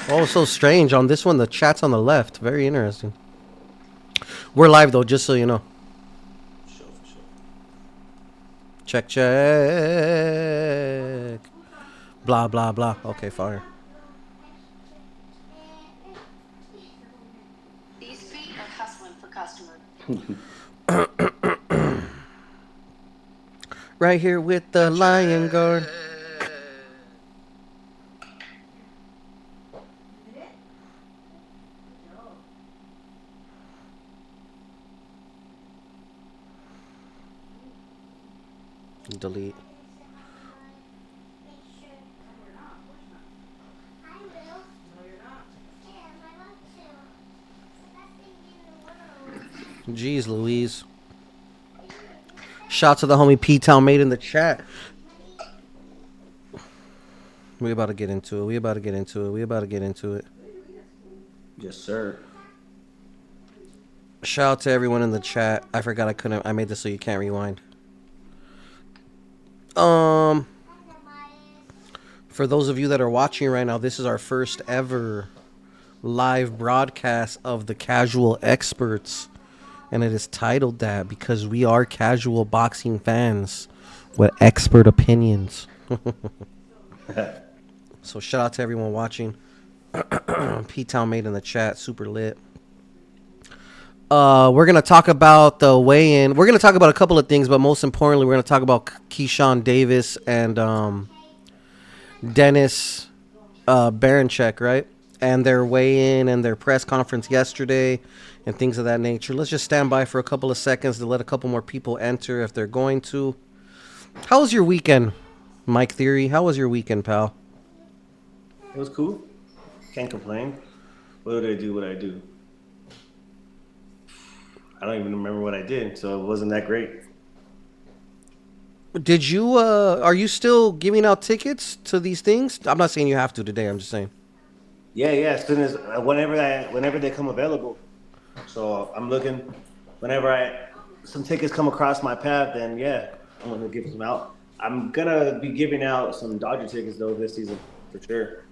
Oh, so strange. On this one, the chat's on the left. Very interesting. We're live, though, just so you know. Sure, for sure. Check, check. Blah, blah, blah. Okay, fire. These feet are hustling for customers. Right here with the lion guard. Delete. Jeez Louise. Shout to the homie P-Town made in the chat. We about to get into it. We about to get into it. Yes, sir. Shout out to everyone in the chat. I forgot I made this so you can't rewind. For those of you that are watching right now, this is our first ever live broadcast of the Casual Experts. And it is titled that because we are casual boxing fans with expert opinions. So shout out to everyone watching. P-Town made in the chat, super lit. We're gonna talk about the weigh-in. We're gonna talk about a couple of things, but most importantly, we're gonna talk about Kishan Davis and Dennis Berinchyk, right? And their weigh-in and their press conference yesterday and things of that nature. Let's just stand by for a couple of seconds to let a couple more people enter if they're going to. How was your weekend, Mike Theory? How was your weekend, pal? It was cool. Can't complain. What did I do? What I do? I don't even remember what I did, so it wasn't that great. Did you, are you still giving out tickets to these things? I'm not saying you have to today, I'm just saying. Yeah. As soon as whenever they come available. So I'm looking. Whenever some tickets come across my path, then yeah, I'm gonna give them out. I'm gonna be giving out some Dodger tickets though this season for sure.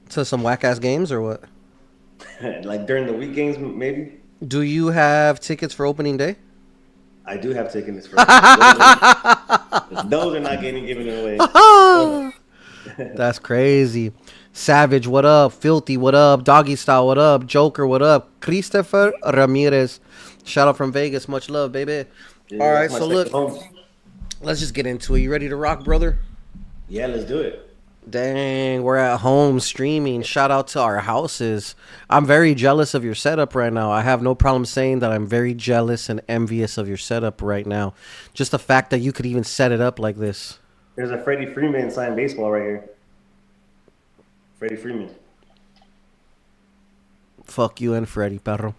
To some whack-ass games or what? Like during the week games, maybe. Do you have tickets for opening day? I do have tickets for those are not getting given away. That's crazy. Savage, what up? Filthy, what up? Doggy Style, what up? Joker, what up? Christopher Ramirez. Shout out from Vegas. Much love, baby. Yeah, all right, my so look. home. Let's just get into it. You ready to rock, brother? Yeah, let's do it. Dang, we're at home streaming. Shout out to our houses. I'm very jealous of your setup right now. I have no problem saying that I'm very jealous and envious of your setup right now. Just the fact that you could even set it up like this. There's a Freddie Freeman signed baseball right here. Freddie Freeman. Fuck you and Freddie, perro.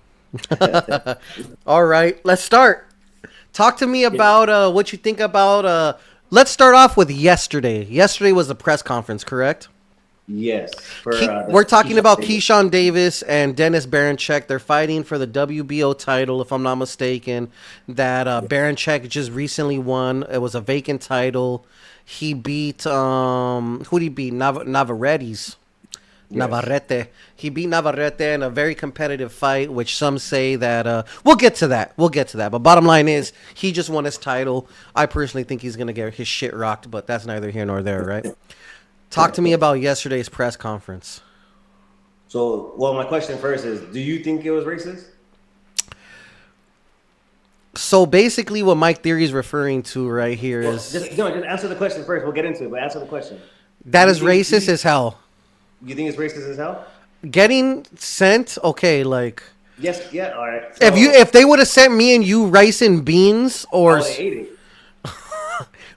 All right, let's start. Talk to me about what you think about... Let's start off with yesterday. Yesterday was the press conference, correct? Yes. We're talking about Keyshawn Davis and Dennis Berinchyk. They're fighting for the WBO title, if I'm not mistaken. That Berinchyk just recently won. It was a vacant title. He beat who did he beat? Navarrete's. Yes. Navarrete. He beat Navarrete in a very competitive fight, which some say that we'll get to that. But bottom line is he just won his title. I personally think he's gonna get his shit rocked, but that's neither here nor there, right? Talk to me about yesterday's press conference. So, well, my question first is, do you think it was racist? So basically what Mike Theory is referring to right here is... Just answer the question first. We'll get into it, but answer the question. That is racist as hell. You think it's racist as hell? Getting sent, okay, like... Yes, yeah, all right. So, if they would have sent me and you rice and beans or... I ate it.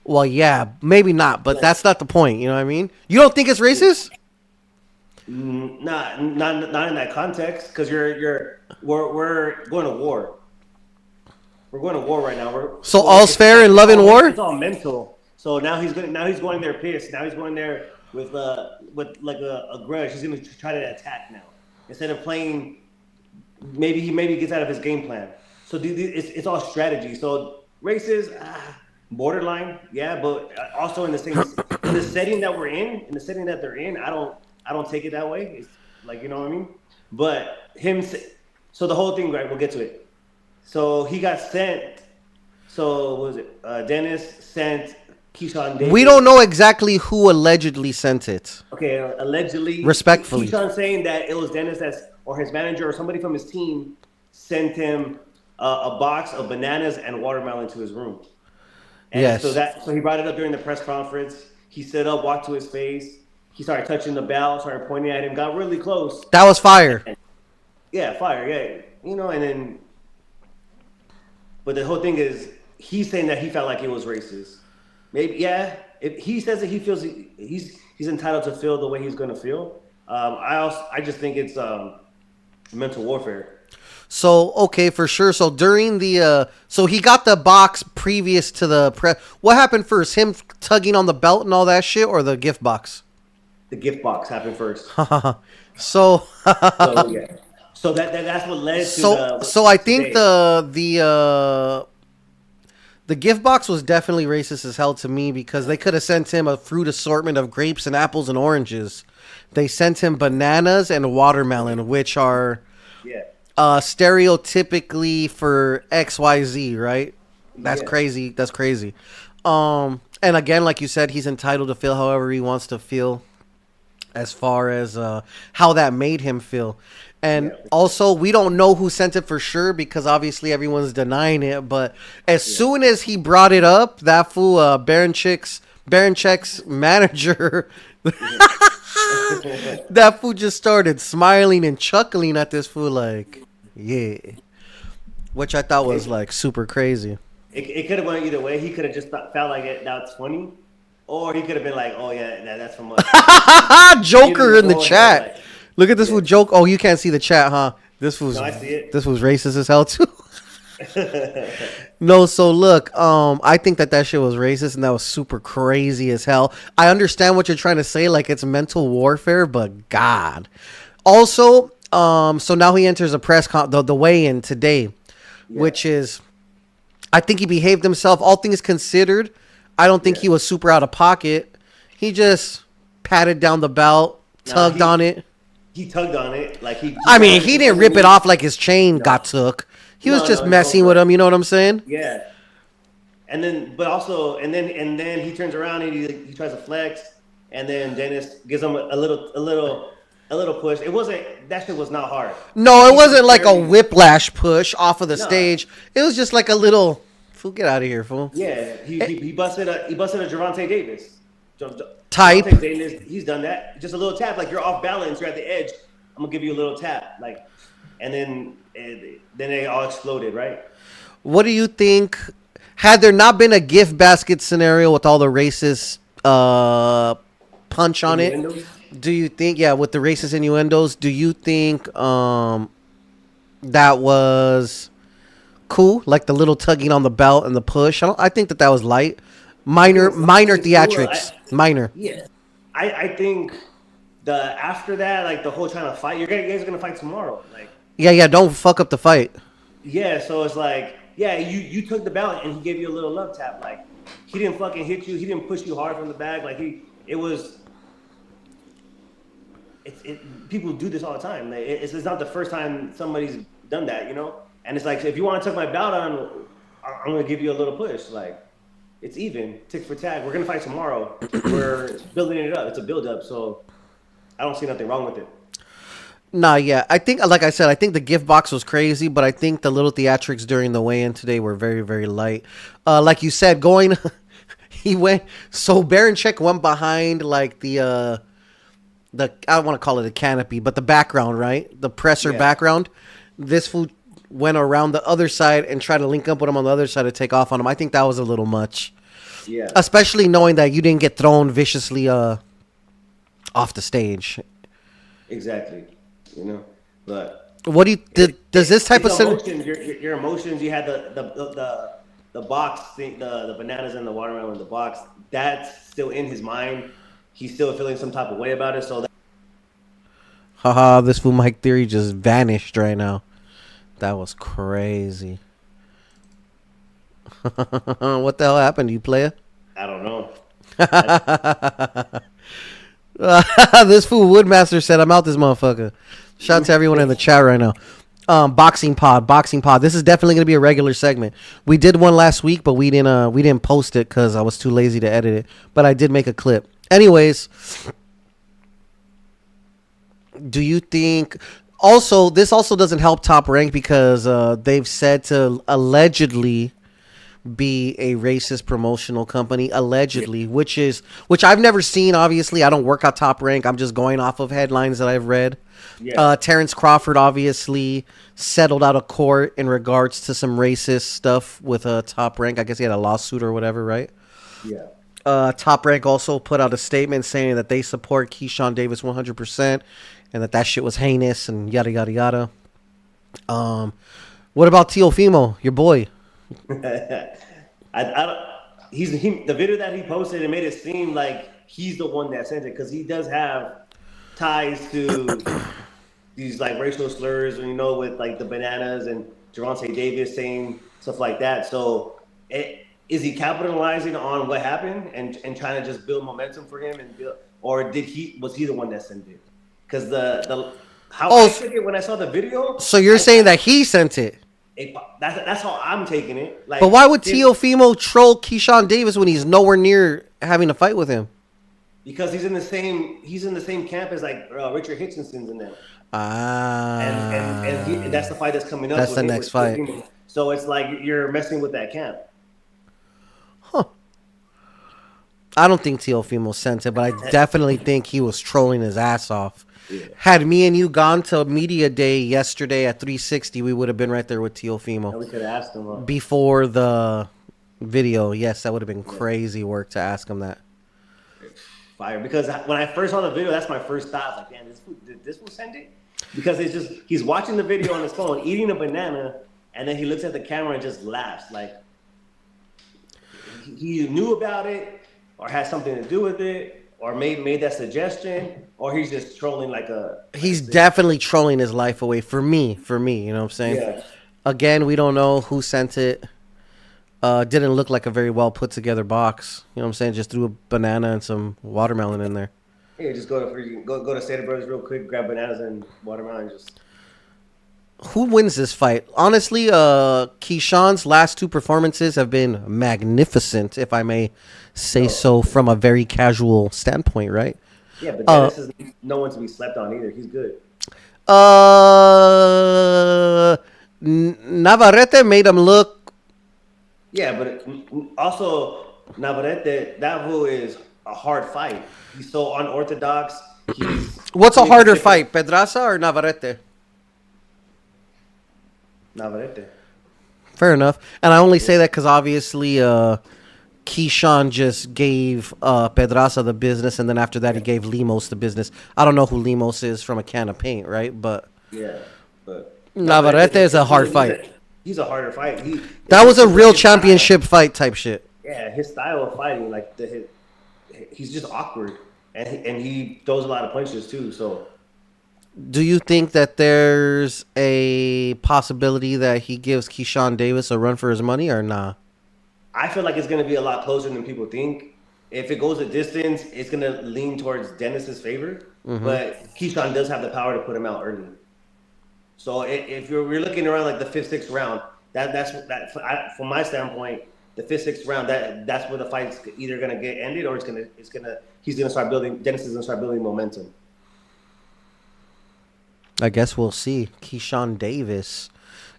Well, yeah, maybe not, but that's not the point. You know what I mean? You don't think it's racist? Not in that context, because we're going to war. We're going to war right now. So all's fair in love and war? It's all mental. So now he's going there pissed. Now he's going there with like a grudge. He's going to try to attack now instead of playing. Maybe he gets out of his game plan. So it's all strategy. So racist. Borderline, yeah, but also in the setting that we're in, the setting that they're in, I don't take it that way. like you know what I mean. But so the whole thing, right? We'll get to it. So he got sent. So what was it Dennis sent Keyshawn Davis? We don't know exactly who allegedly sent it. Okay, allegedly, Respectfully. Keyshawn saying that it was Dennis or his manager or somebody from his team sent him a box of bananas and watermelon to his room. And Yes. so he brought it up during the press conference. He stood up, walked to his face. He started touching the bell, started pointing at him, got really close. That was fire. Yeah, fire. Yeah, you know, and then. But the whole thing is, he's saying that he felt like it was racist. Maybe, yeah. If he says that he feels he's entitled to feel the way he's going to feel. I just think it's mental warfare. So, okay, for sure. So during so he got the box previous to the press. What happened first? Him tugging on the belt and all that shit, or the gift box? The gift box happened first. So, So yeah. So that's what led to so I think today. the gift box was definitely racist as hell to me, because they could have sent him a fruit assortment of grapes and apples and oranges. They sent him bananas and watermelon, which are Yeah. stereotypically for XYZ, right? That's Yeah. crazy. That's crazy. And again, like you said, he's entitled to feel however he wants to feel, as far as how that made him feel. And Yeah. also, we don't know who sent it for sure, because obviously everyone's denying it. But as soon as he brought it up, that fool, Berinchy's manager, that fool just started smiling and chuckling at this fool, like, yeah. Which I thought was like super crazy. It could have went either way. He could have just felt like that's funny, or he could have been like, "Oh yeah, that's from us." Joker in the Like, chat. Look at this fool joke. Oh, you can't see the chat, huh? This fool's No, I see it. this was racist as hell too. No, so look, I think that shit was racist, and that was super crazy as hell. I understand what you're trying to say, like it's mental warfare, but God. Also, so now he enters a the weigh-in today, which is, I think he behaved himself. All things considered, I don't think he was super out of pocket. He just patted down the belt, tugged on it. He tugged on it, like he. I mean, he didn't rip it off like his chain got took. He was just messing with him. You know what I'm saying? Yeah. And then, but also, and then he turns around and he tries to flex, and then Dennis gives him a little push. It wasn't, that shit was not hard. No, it wasn't like a whiplash push off of the stage. It was just like a little, fool, get out of here, fool. Yeah, he busted a Javante Davis. Type. Javante Davis, he's done that. Just a little tap, like you're off balance, you're at the edge. I'm gonna give you a little tap, like, and then they all exploded, right? What do you think? Had there not been a gift basket scenario with all the racist punch on it, do you think, with the racist innuendos, do you think that was cool? Like the little tugging on the belt and the push? I think that was light. Minor theatrics. Minor. Yeah. I think after that, like the whole trying to fight, you guys are gonna fight tomorrow. Like, Yeah, don't fuck up the fight. yeah, so it's like, yeah, you took the belt and he gave you a little love tap. Like, he didn't fucking hit you. He didn't push you hard from the back. Like, people do this all the time. Like, it's not the first time somebody's done that, you know? And it's like, if you want to tuck my belt on, I'm going to give you a little push. Like, it's even, tick for tack. We're going to fight tomorrow. We're building it up. It's a build-up, so I don't see nothing wrong with it. Nah, yeah. I think, like I said, I think the gift box was crazy, but I think the little theatrics during the weigh-in today were very, very light. Like you said, so Berinchyk went behind, like, I don't want to call it a canopy, but the background, right? The presser background. This fool went around the other side and tried to link up with him on the other side to take off on him. I think that was a little much. Yeah. Especially knowing that you didn't get thrown viciously off the stage. Exactly. You know, but what do you does this type of emotions? Your emotions. You had the box thing, the bananas and the watermelon in the box. That's still in his mind. He's still feeling some type of way about it. So, haha, this fool Mike Theory just vanished right now. That was crazy. What the hell happened? You player? I don't know. This fool Woodmaster said, "I'm out this motherfucker." Shout out to everyone in the chat right now. Boxing pod. This is definitely gonna be a regular segment. We did one last week, but we didn't post it because I was too lazy to edit it. But I did make a clip. Anyways, do you think? Also, this also doesn't help Top Rank because they've said to allegedly be a racist promotional company, allegedly, which I've never seen. Obviously, I don't work at Top Rank. I'm just going off of headlines that I've read. Yeah. Terrence Crawford obviously settled out of court in regards to some racist stuff with Top Rank. I guess he had a lawsuit or whatever, right? Yeah. Top Rank also put out a statement saying that they support Keyshawn Davis 100% and that shit was heinous and yada yada yada. What about Teofimo, your boy? The video that he posted, it made it seem like he's the one that sent it because he does have ties to these like racial slurs, with like the bananas and Gervonta Davis saying stuff like that. So, is he capitalizing on what happened and trying to just build momentum for him or was he the one that sent it? Because I took it when I saw the video. So you're saying that he sent it? That's how I'm taking it. Like, but why would Teofimo troll Keyshawn Davis when he's nowhere near having a fight with him? Because he's in the same camp as like Richard Hitchinson's in them. And that's the fight that's coming up. That's the next fight. So it's like you're messing with that camp. Huh. I don't think Teofimo sent it, but I definitely think he was trolling his ass off. Yeah. Had me and you gone to media day yesterday at 360, we would have been right there with Teofimo. We could have asked him before the video. Yes, that would have been crazy work to ask him that. Fire, because when I first saw the video, that's my first thought. Like, man, did this fool send it? Because it's just he's watching the video on his phone, eating a banana, and then he looks at the camera and just laughs. Like he knew about it, or had something to do with it. Or made that suggestion, or he's just trolling He's definitely trolling his life away. For me, you know what I'm saying? Yeah. Again, we don't know who sent it. Didn't look like a very well put together box. You know what I'm saying? Just threw a banana and some watermelon in there. Yeah, just go to Stater Brothers real quick, grab bananas and watermelon, just. Who wins this fight? Honestly, Keyshawn's last two performances have been magnificent, if I may say so, from a very casual standpoint, right? Yeah, but Dennis is no one to be slept on either. He's good. Navarrete made him look. Yeah, but also Navarrete, that fool is a hard fight. He's so unorthodox. What's a harder fight, Pedraza or Navarrete? Navarrete. Fair enough. And I only say that because obviously Keyshawn just gave Pedraza the business, and then after that he gave Limos the business. I don't know who Limos is from a can of paint, right? But yeah, but Navarrete is a hard fight. He's a harder fight. That was a real championship fight type shit. Yeah, his style of fighting, he's just awkward, and he throws a lot of punches too. So. Do you think that there's a possibility that he gives Keyshawn Davis a run for his money or nah? I feel like it's going to be a lot closer than people think. If it goes a distance, it's going to lean towards Dennis's favor. Mm-hmm. But Keyshawn does have the power to put him out early. So if we're looking around like the 5th, 6th round, from my standpoint, the 5th, 6th round, that's where the fight's either going to get ended or Dennis is going to start building momentum. I guess we'll see. Keyshawn Davis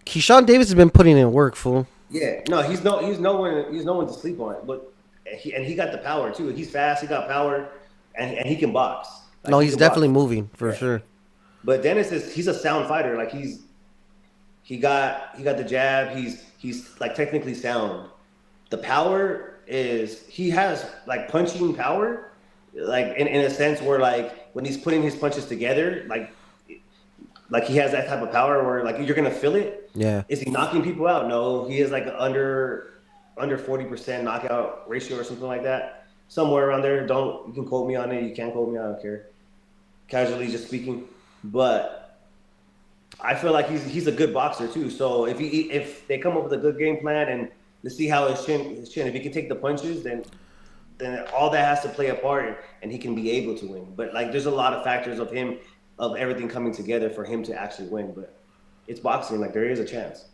has been putting in work, fool. Yeah, no, he's no one to sleep on. But he got the power too. He's fast. He got power, and he can box. Like, no, he's definitely moving for sure. But Dennis he's a sound fighter. Like he got the jab. He's like technically sound. The power is he has like punching power, like in a sense where like when he's putting his punches together, like he has that type of power where like you're gonna feel it. Yeah. Is he knocking people out? No. He has like under 40% knockout ratio or something like that. Somewhere around there. You can quote me on it. You can't quote me. I don't care. Casually just speaking. But I feel like he's a good boxer too. So if they come up with a good game plan and to see how his chin, if he can take the punches, then then all that has to play a part, and he can be able to win. But like, there's a lot of factors of everything coming together for him to actually win. But it's boxing; like there is a chance.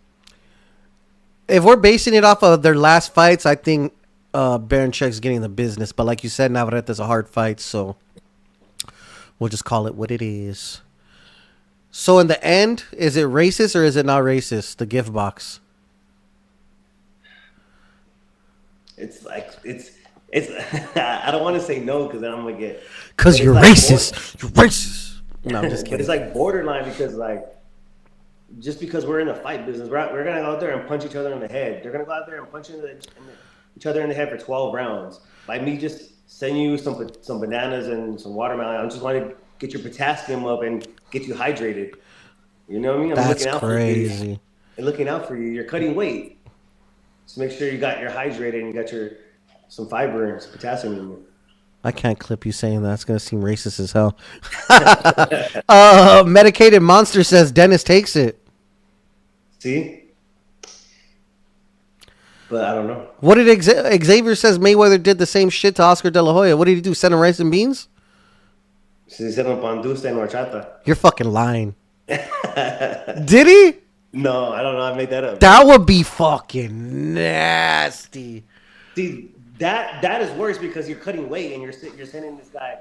If we're basing it off of their last fights, I think Berinchyk getting the business. But like you said, Navarrete is a hard fight, so we'll just call it what it is. So in the end, is it racist or is it not racist? The gift box. It's like it's. I don't want to say no because then I'm gonna get. Because you're like racist. You're racist. No, I'm just But kidding. it's like borderline because like, just because we're in the fight business, we're gonna go out there and punch each other in the head. They're gonna go out there and punch each other in the head for 12 rounds. By me just sending you some bananas and some watermelon, I just want to get your potassium up and get you hydrated. You know what I mean? I'm That's looking out crazy. for you. And looking out for you. You're cutting weight. So make sure you got your hydrated and you got some fiber and some potassium in you. I can't clip you saying that. It's going to seem racist as hell. Medicated Monster says Dennis takes it. See? But I don't know. What did Xavier says Mayweather did the same shit to Oscar De La Hoya? What did he do? Send him rice and beans? Se hicieron pan dulce en horchata. You're fucking lying. Did he? No, I don't know. I made that up. That would be fucking nasty. See, that is worse because you're cutting weight and you're sending this guy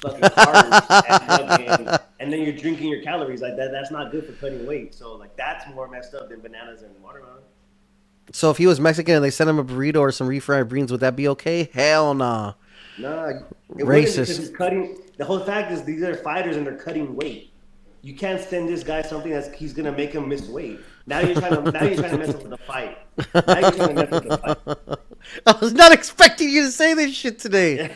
fucking carbs and then you're drinking your calories like that. That's not good for cutting weight. So like that's more messed up than bananas and watermelon. So if he was Mexican and they sent him a burrito or some refried beans, would that be okay? Hell nah. Nah, it Racist. wouldn't because he's cutting. The whole fact is these are fighters and they're cutting weight. You can't send this guy something he's gonna make him miss weight. Now you're trying to mess up with the fight. Now you're trying to mess up with the fight. I was not expecting you to say this shit today.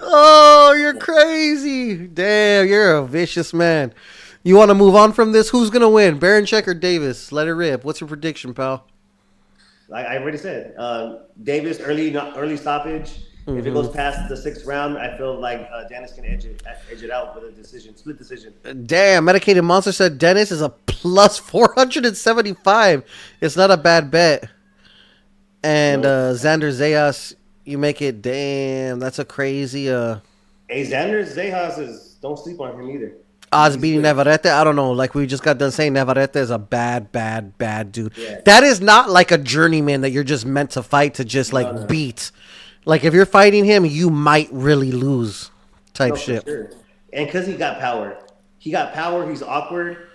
Oh, you're crazy. Damn, you're a vicious man. You want to move on from this? Who's going to win, Berinchyk or Davis? Let it rip. What's your prediction, pal? Like I already said, Davis early stoppage. If it goes past the 6th round, I feel like Dennis can edge it out with a split decision. Damn, Medicated Monster said Dennis is a plus 475. It's not a bad bet. And Xander Zayas, you make it. Damn, that's a crazy. Hey, Xander Zayas don't sleep on him either. Odds beating Navarrete. I don't know. Like we just got done saying, Navarrete is a bad dude. Yeah. That is not like a journeyman that you're just meant to fight to just beat. Like if you're fighting him, you might really lose. Type shit. For sure. And because he got power, he's awkward.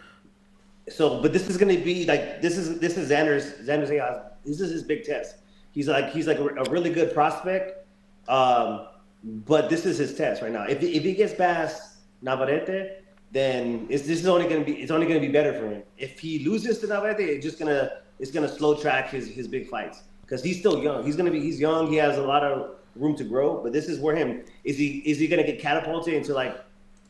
So, but this is gonna be like this is Xander's Zayas. This is his big test. He's like a really good prospect, but this is his test right now. If he gets past Navarrete, then it's only gonna be better for him. If he loses to Navarrete, it's gonna slow track his big fights because he's still young. He's young. He has a lot of room to grow. But this is where is he gonna get catapulted into like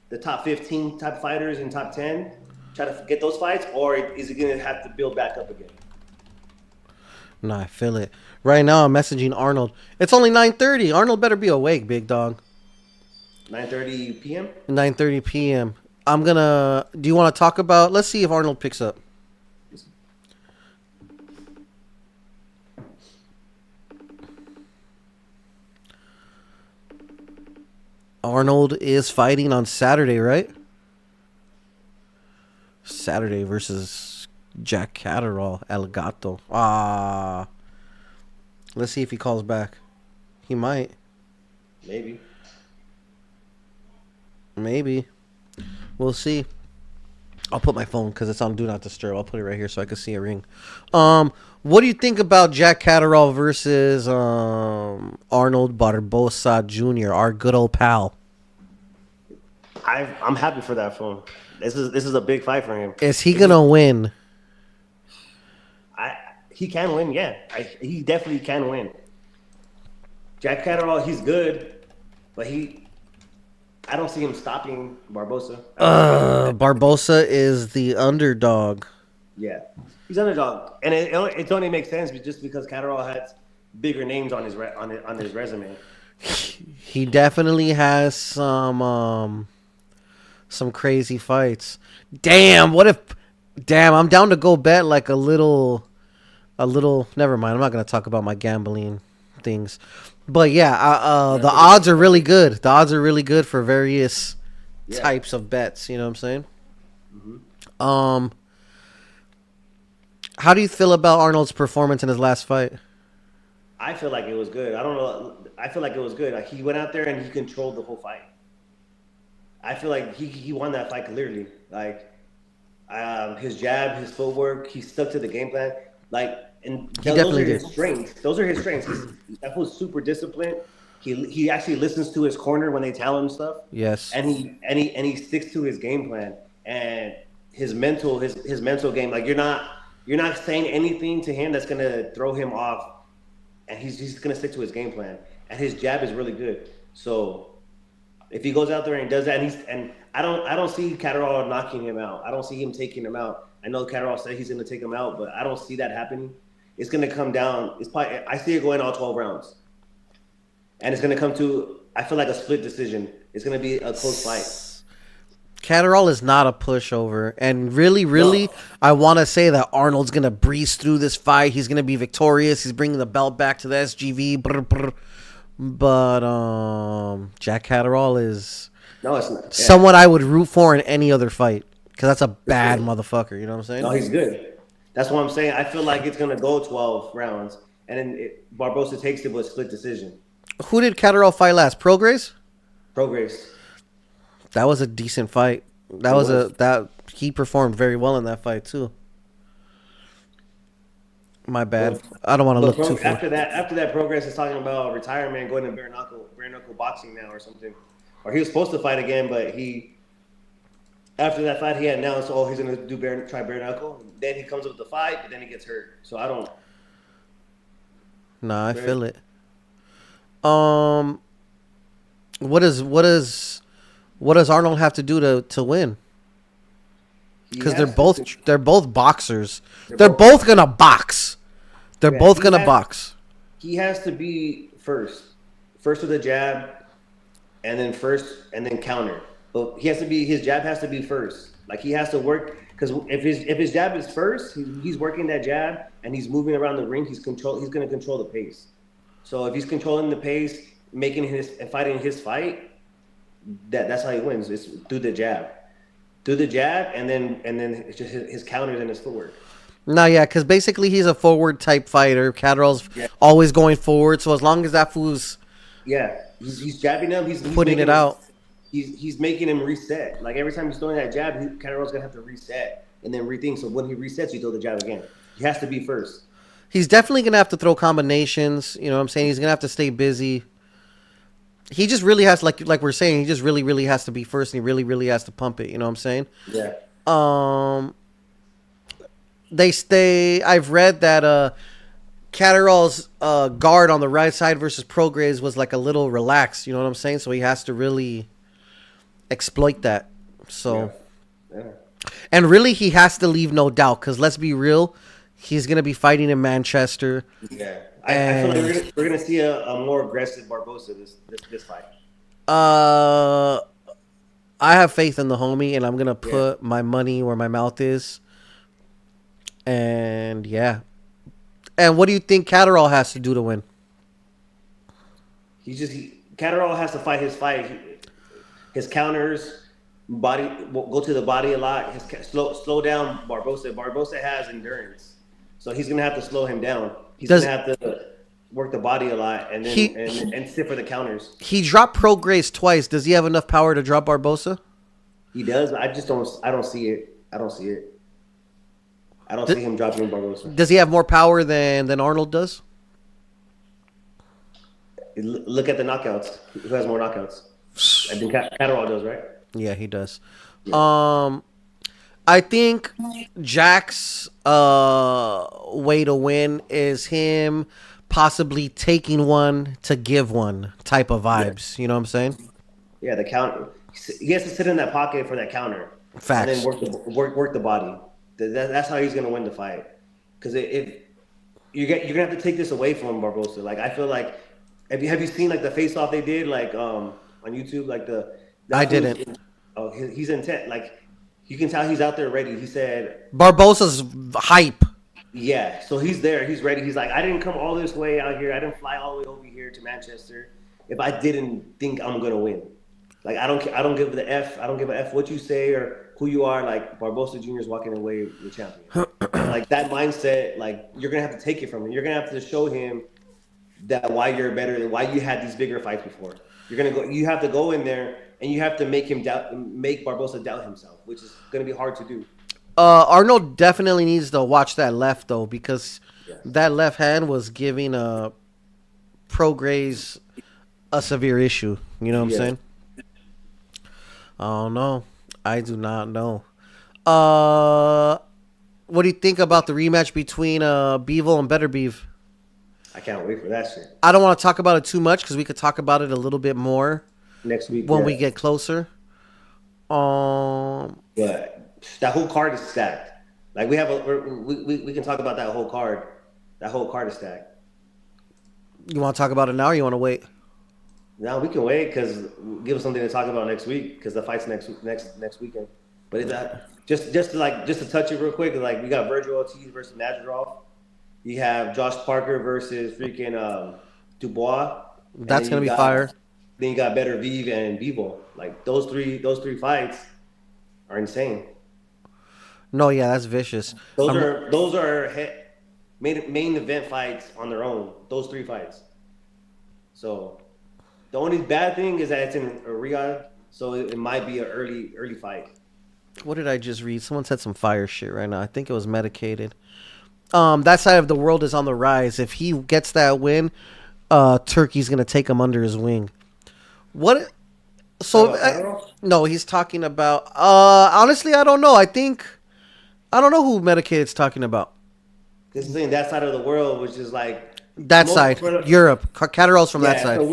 the top 15 type fighters and top 10, try to get those fights, or is he gonna have to build back up again? No, I feel it. Right now, I'm messaging Arnold. It's only 9:30. Arnold better be awake, big dog. 9:30 p.m. 9:30 p.m. Do you want to talk about? Let's see if Arnold picks up. Arnold is fighting on Saturday, right? Saturday versus Jack Catterall, El Gato. Let's see if he calls back. He might. Maybe. We'll see. I'll put my phone because it's on Do Not Disturb. I'll put it right here so I can see a ring. What do you think about Jack Catterall versus Arnold Barbosa Jr., our good old pal? I'm happy for that for him. This is a big fight for him. Is he gonna win? He can win, yeah. He definitely can win. Jack Catterall, he's good, but I don't see him stopping Barbosa. Barbosa is the underdog. Yeah, he's underdog, and it only makes sense just because Catal has bigger names on his resume. He definitely has some crazy fights. Damn, I'm down to go bet like a little a little. Never mind. I'm not gonna talk about my gambling things, but yeah, the odds are really good. The odds are really good for various types of bets. You know what I'm saying? How do you feel about Arnold's performance in his last fight? I feel like it was good. I don't know. I feel like it was good. Like he went out there and he controlled the whole fight. I feel like he won that fight clearly. Like his jab, his footwork, he stuck to the game plan. Like, and He those definitely are his did. strengths. Those are his strengths. That was super disciplined. He actually listens to his corner when they tell him stuff. Yes. And he sticks to his game plan and his mental game. Like you're not saying anything to him that's gonna throw him off, and he's gonna stick to his game plan. And his jab is really good. So if he goes out there and does that, and I don't see Catal knocking him out. I don't see him taking him out. I know Catal said he's gonna take him out, but I don't see that happening. It's gonna come down. It's probably I see it going all 12 rounds, and it's gonna come to I feel like a split decision. It's gonna be a close fight. Catal is not a pushover, and really, I want to say that Arnold's gonna breeze through this fight. He's gonna be victorious. He's bringing the belt back to the SGV. But Jack Catal is No, it's not. Yeah. someone I would root for in any other fight because that's a bad motherfucker. You know what I'm saying? No, he's good. That's what I'm saying. I feel like it's gonna go 12 rounds, and then Barbosa takes it with a split decision. Who did Catal fight last? Prograis? Progress. That was a decent fight. He performed very well in that fight too. My bad. I don't want to look too far. After that, Progress is talking about retirement, going to bare knuckle boxing now or something. Or he was supposed to fight again, but after that fight he announced, he's gonna try bare knuckle. Then he comes up with the fight, but then he gets hurt. So I don't. Nah, I feel it. What does Arnold have to do to win? Because they're both boxers. They're both gonna box. They're both gonna box. He has to be first with a jab, and then counter. But his jab has to be first. Like he has to work because if his jab is first, he's working that jab and he's moving around the ring. He's going to control the pace. So if he's controlling the pace, fighting his fight, that's how he wins. It's through the jab, and then it's just his counters and his footwork. No, yeah, because basically he's a forward type fighter. Catal's always going forward. So as long as that fool's he's jabbing him, he's putting it out. He's making him reset. Like every time he's throwing that jab, Catal's gonna have to reset and then rethink. So when he resets, you throw the jab again. He has to be first. He's definitely gonna have to throw combinations. You know what I'm saying? He's gonna have to stay busy. He just really has, like we're saying, he just really has to be first, and he really has to pump it. You know what I'm saying? Yeah. I've read that Catal's guard on the right side versus Prograis was like a little relaxed. You know what I'm saying? So he has to really exploit that. So, and really, he has to leave no doubt because let's be real, he's gonna be fighting in Manchester. Yeah. I feel like we're gonna see a more aggressive Barbosa this fight. I have faith in the homie, and I'm gonna put my money where my mouth is. And and what do you think Catal has to do to win? Catal has to fight his fight. His counters, go to the body a lot. Slow down Barbosa. Barbosa has endurance, so he's gonna have to slow him down. He's gonna have to work the body a lot and then sit for the counters. He dropped Prograis twice. Does he have enough power to drop Barbosa? He does. I don't see it. I don't see him dropping Barbosa. Does he have more power than Arnold does? Look at the knockouts. Who has more knockouts? I think Catal does, right? Yeah, he does. Yeah. I think Jack's way to win is him possibly taking one to give one type of vibes. You know what I'm saying? Yeah, the counter. He has to sit in that pocket for that counter. Facts. And then work the body. That's how he's gonna win the fight. Because if you're gonna have to take this away from Barbosa. Like I feel like have you seen like the face off they did like on YouTube like I didn't. He's intent. Like you can tell he's out there ready. He said Barbosa's hype. Yeah, so he's there. He's ready. He's like, I didn't come all this way out here. I didn't fly all the way over here to Manchester if I didn't think I'm gonna win. Like I don't give the f. I don't give a f what you say or who you are. Like Barbosa Jr. is walking away the champion, and like that mindset, like you're gonna have to take it from him. You're gonna have to show him that why you're better and why you had these bigger fights before. You're gonna go. You have to go in there and you have to make Barbosa doubt himself, which is gonna be hard to do. Arnold definitely needs to watch that left though, because Yeah. that left hand was giving Pro Grays a severe issue. You know what I'm Yeah. saying? I don't know. I do not know. What do you think about the rematch between Beevil and Better Beef? I can't wait for that shit I don't want to talk about it too much because we could talk about it a little bit more next week when yeah. we get closer. But that whole card is stacked. Like we can talk about that whole card. That whole card is stacked. You want to talk about it now, or you want to wait? Now we can wait because give us something to talk about next week because the fight's next weekend. But it's just to touch it real quick. Like we got Virgil Ortiz versus Nadjarov. You have Josh Parker versus freaking Dubois. That's gonna be fire. Then you got Better Vive and Bivol. Like those three fights are insane. No, yeah, that's vicious. Those are main event fights on their own. Those three fights. So the only bad thing is that it's in Riyadh, so it might be an early fight. What did I just read? Someone said some fire shit right now. I think it was medicated. That side of the world is on the rise. If he gets that win, Turkey's gonna take him under his wing. What? So no, he's talking about. Honestly, I don't know. I don't know who Medicated's talking about. This is in that side of the world, which is like That side, Europe. Cataral's from that side. So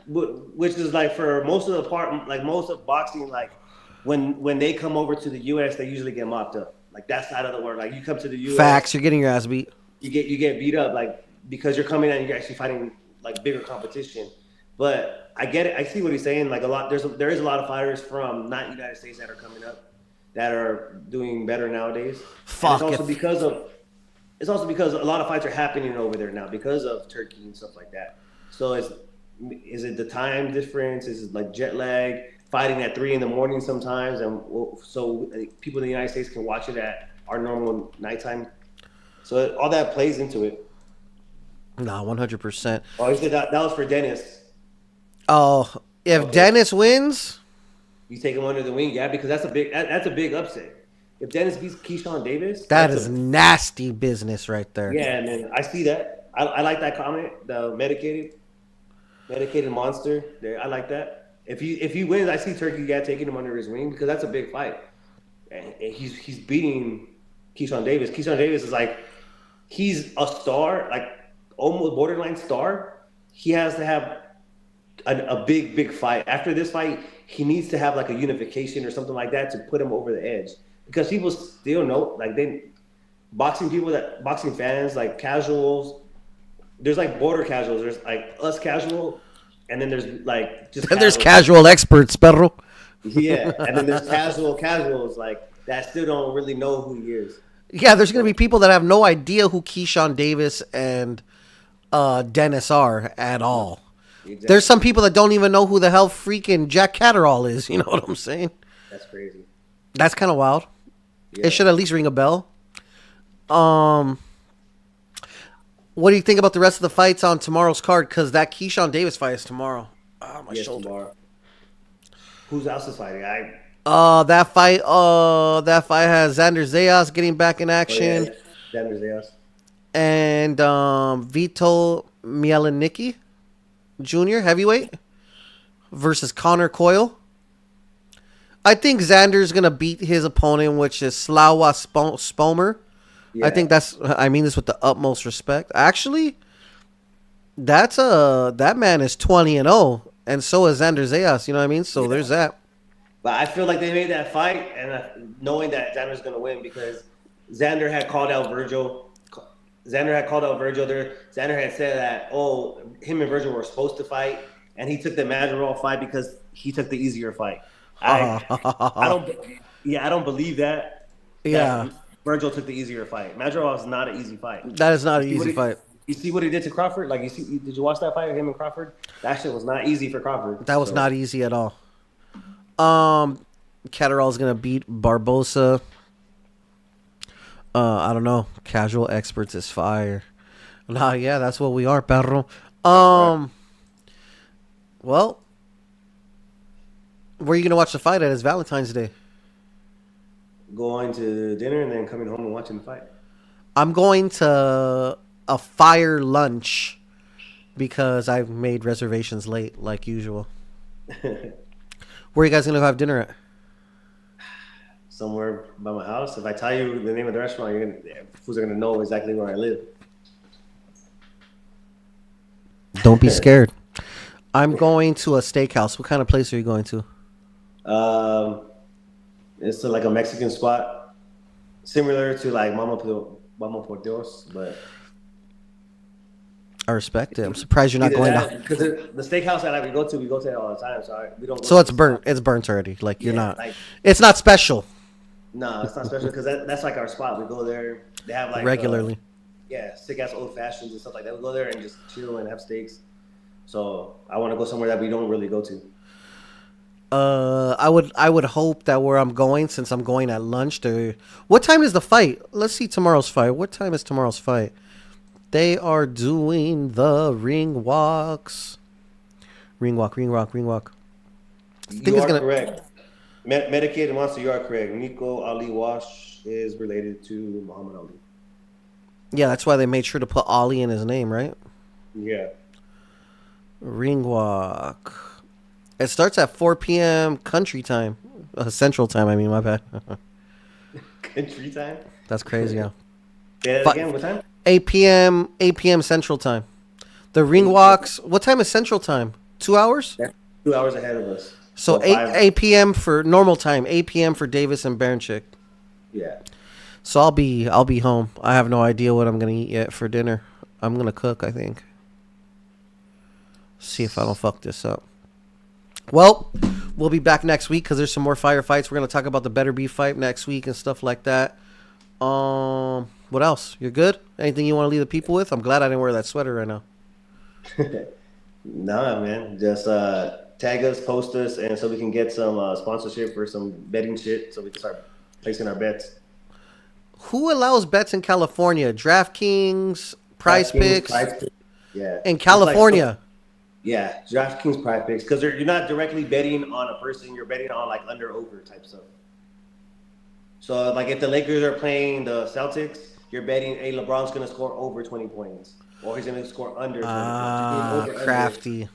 which is like for most of the part, like most of boxing, like when they come over to the U.S., they usually get mopped up. Like that side of the world, like you come to the U.S. Facts, you're getting your ass beat. You get beat up, like because you're coming in and you're actually fighting like bigger competition. But I get it. I see what he's saying. Like there is a lot of fighters from not United States that are coming up that are doing better nowadays. Fuck. And it's also because a lot of fights are happening over there now because of Turkey and stuff like that. So is it the time difference? Is it like jet lag? Fighting at 3 a.m. sometimes, and so people in the United States can watch it at our normal nighttime. So all that plays into it. Nah, 100%. Oh, he said that was for Dennis. Oh, if Dennis wins, You take him under the wing, yeah, because that's a big upset. If Dennis beats Keyshawn Davis, that is nasty business right there. Yeah, man, I see that. I like that comment. The medicated monster. There, I like that. If he wins, I see Turkey taking him under his wing because that's a big fight. And he's beating Keyshawn Davis. Keyshawn Davis is like he's a star, like almost borderline star. He has to have a big fight. After this fight, he needs to have like a unification or something like that to put him over the edge. Because people still know, like boxing fans, like casuals. There's like border casuals. There's like us casual. And then there's like just and there's casual experts, perro. Yeah, and then there's casuals like that still don't really know who he is. Yeah, there's gonna be people that have no idea who Keyshawn Davis and Dennis are at all. Exactly. There's some people that don't even know who the hell freaking Jack Catterall is. You know what I'm saying? That's crazy. That's kind of wild. Yeah. It should at least ring a bell. What do you think about the rest of the fights on tomorrow's card? Because that Keyshawn Davis fight is tomorrow. Oh, my shoulder. Tomorrow. Who's else is fighting? That fight has Xander Zayas getting back in action. Oh, yeah. Xander Zayas. And Vito Mielnicki Jr., heavyweight, versus Connor Coyle. I think Xander's going to beat his opponent, which is Slava Spomer. Yeah. I mean this with the utmost respect. Actually, that man is 20-0, and so is Xander Zayas. You know what I mean? So there's that. But I feel like they made that fight, and knowing that Xander's going to win because Xander had called out Virgil. Xander had said that him and Virgil were supposed to fight, and he took the Madrigal fight because he took the easier fight. I don't believe that. Yeah. Virgil took the easier fight. Madrigal was not an easy fight. That is not an You see what easy he- fight. You see what he did to Crawford? Like did you watch that fight with him and Crawford? That shit was not easy for Crawford. That was not easy at all. Catal is gonna beat Barbosa. I don't know. Casual experts is fire. Nah, yeah, that's what we are, perro. Well, where are you gonna watch the fight at? It's Valentine's Day. Going to dinner and then coming home and watching the fight. I'm going to a fire lunch because I've made reservations late, like usual. Where are you guys gonna have dinner at? Somewhere by my house. If I tell you the name of the restaurant, fools are gonna know exactly where I live. Don't be scared. I'm going to a steakhouse. What kind of place are you going to? It's like a Mexican spot, similar to like Mama por Dios, but I respect it. I'm surprised you're not going to. because the steakhouse that we go to it all the time. So we don't. So it's burnt. It's burnt already. Like you're not. Like, It's not special. no, it's not special because that's like our spot. We go there. They have like Regularly. sick ass old fashions and stuff like that. We go there and just chill and have steaks. So I want to go somewhere that we don't really go to. I would hope that where I'm going, since I'm going at lunch. What time is the fight? Let's see tomorrow's fight. What time is tomorrow's fight? They are doing the ring walks. Ring walk. You are correct. Medicated monster, you are correct. Nico Ali Wash is related to Muhammad Ali. Yeah, that's why they made sure to put Ali in his name, right? Yeah. Ring walk. It starts at 4 p.m. country time. Central time, I mean, my bad. Country time? That's crazy, yeah. Say that again, what time? 8 p.m. Central time. The ring walks, what time is Central time? 2 hours? That's 2 hours ahead of us. So 8 p.m. for normal time, 8 p.m. for Davis and Berinchyk. Yeah. So I'll be home. I have no idea what I'm gonna eat yet for dinner. I'm gonna cook, I think. See if I don't fuck this up. Well, we'll be back next week because there's some more firefights. We're gonna talk about the Better Beef fight next week and stuff like that. What else? You're good? Anything you want to leave the people with? I'm glad I didn't wear that sweater right now. No, man. Just tag us, post us, and so we can get some sponsorship for some betting shit so we can start placing our bets. Who allows bets in California? DraftKings, Prize Picks. Yeah. In California. Yeah, DraftKings, Prize Picks, because you're not directly betting on a person. You're betting on like under/over type stuff. So like if the Lakers are playing the Celtics, you're betting, hey, LeBron's gonna score over 20 points, or he's gonna score under 20 points. Crafty.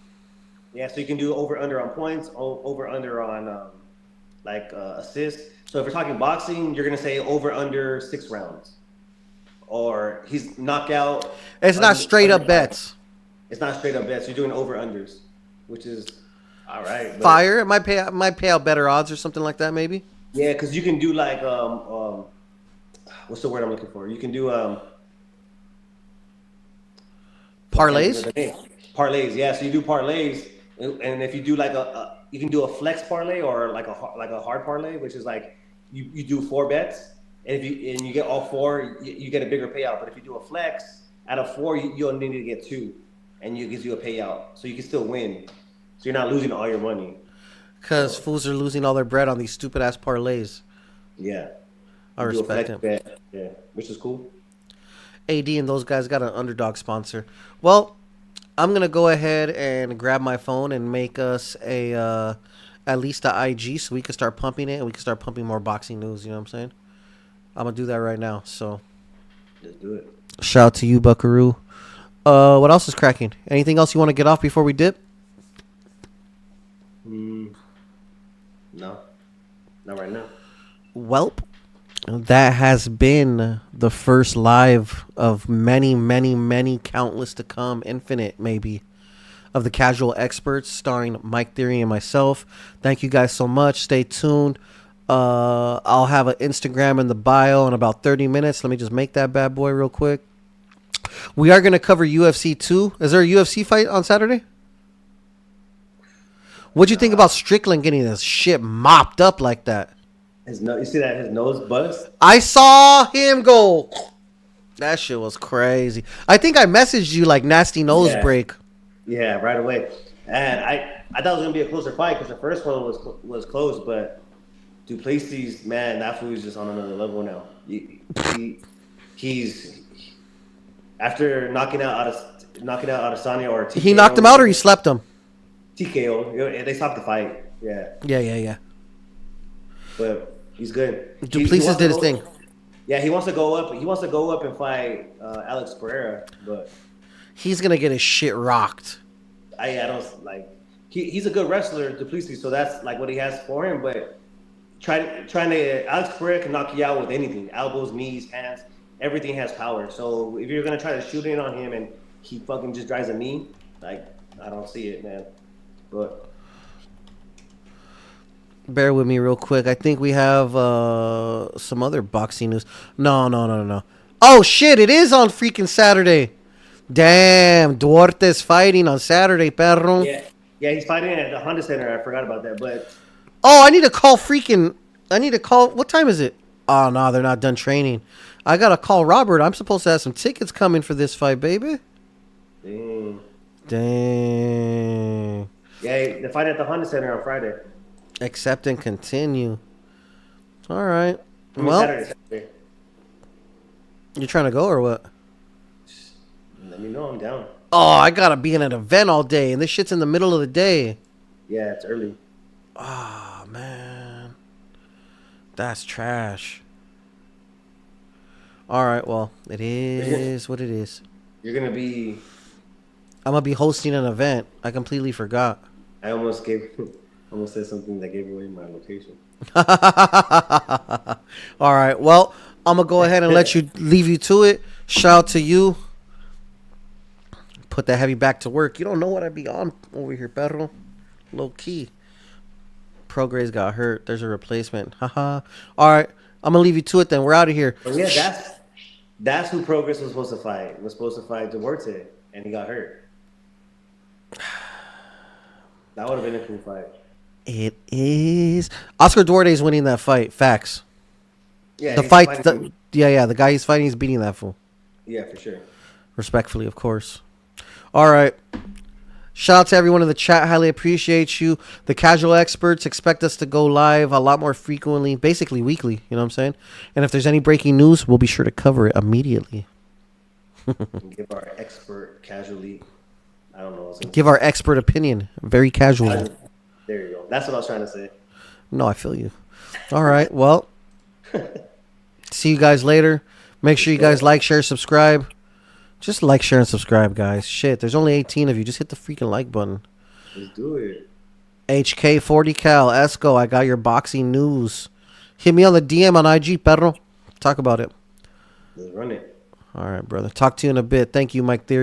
Yeah, so you can do over/under on points, over/under on assists. So if we're talking boxing, you're gonna say over/under 6 rounds, or he's knockout. It's not straight up bets. It's not straight up bets. You're doing over/unders, which is all right. Fire. It might pay out better odds or something like that, maybe. Yeah, because you can do like what's the word I'm looking for? You can do parlays. Parlays, yeah. So you do parlays, and if you do like you can do a flex parlay or like a hard parlay, which is like you do 4 bets, and if you get all 4, you get a bigger payout. But if you do a flex out of 4, you only need to get 2, and it gives you a payout, so you can still win. So you're not losing all your money. Because fools are losing all their bread on these stupid ass parlays. Yeah. I respect him. Bet. Yeah, which is cool. AD and those guys got an underdog sponsor. Well, I'm going to go ahead and grab my phone and make us at least an IG so we can start pumping it and we can start pumping more boxing news. You know what I'm saying? I'm going to do that right now. So, let's do it. Shout out to you, Buckaroo. What else is cracking? Anything else you want to get off before we dip? No, not right now. Welp, that has been the first live of many, many, many countless to come, infinite maybe, of the Casual Experts starring Mike Theory and myself. Thank you guys so much. Stay tuned. I'll have an Instagram in the bio in about 30 minutes. Let me just make that bad boy real quick. We are going to cover UFC 2. Is there a UFC fight on Saturday? What'd you think about Strickland getting this shit mopped up like that? You see that his nose bust? I saw him go. That shit was crazy. I think I messaged you like nasty nose Yeah. break. Yeah, right away. And I thought it was gonna be a closer fight because the first one was close, but Duplessis, man, that fool is just on another level now. He's after knocking out Adesanya or TKO. He knocked him out or he slept him? TKO. They stopped the fight. Yeah, Yeah. but he's good. Duplessis wants did to his thing. Yeah, he wants to go up. He wants to go up and fight Alex Pereira, but He's gonna get his shit rocked. I don't like. He's a good wrestler, Duplessis, so that's like what he has for him. But trying to Alex Pereira can knock you out with anything: elbows, knees, hands. Everything has power. So if you're gonna try to shoot in on him and he fucking just drives a knee, like I don't see it, man. But Bear with me real quick. I think we have some other boxing news. No. Oh shit! It is on freaking Saturday. Damn, Duarte's fighting on Saturday, perro. yeah, he's fighting at the Honda Center. I forgot about that, but Oh, I need to call. What time is it? Oh no, they're not done training. I gotta call Robert. I'm supposed to have some tickets coming for this fight, baby. Dang. Yeah, the fight at the Honda Center on Friday. Accept and continue. All right. I mean, Well, Saturday. you trying to go or what? Let me know. I'm down. Oh, I gotta be in an event all day, and this shit's in the middle of the day. Yeah, it's early. Oh man, that's trash. All right, well, it is what it is. You're gonna be. I'm gonna be hosting an event. I completely forgot. I almost said something that gave away my location. All right, well, I'm gonna go ahead and leave you to it. Shout out to you. Put that heavy back to work. You don't know what I be on over here, perro. Low key. Progress got hurt. There's a replacement. Haha. All right, I'm gonna leave you to it. Then we're out of here. But yeah, that's who Progress was supposed to fight. Was supposed to fight Duarte, and he got hurt. That would have been a cool fight. It is. Oscar Duarte's winning that fight. Facts. Yeah, The he's fight. fighting- The guy he's fighting is beating that fool. yeah, for sure. Respectfully, of course. All right. Shout out to everyone in the chat. Highly appreciate you. The casual experts expect us to go live a lot more frequently, basically weekly. You know what I'm saying? And if there's any breaking news, we'll be sure to cover it immediately. Give our expert casually. I don't know. Give our expert opinion. Very casual. There you go. That's what I was trying to say. No, I feel you. All right. Well, see you guys later. Make sure you guys like, share, subscribe. Just like, share, and subscribe, guys. Shit, there's only 18 of you. Just hit the freaking like button. Let's do it. HK40 Cal, Esco, I got your boxing news. Hit me on the DM on IG, perro. Talk about it. Let's run it. All right, brother. Talk to you in a bit. Thank you, Mike Theory.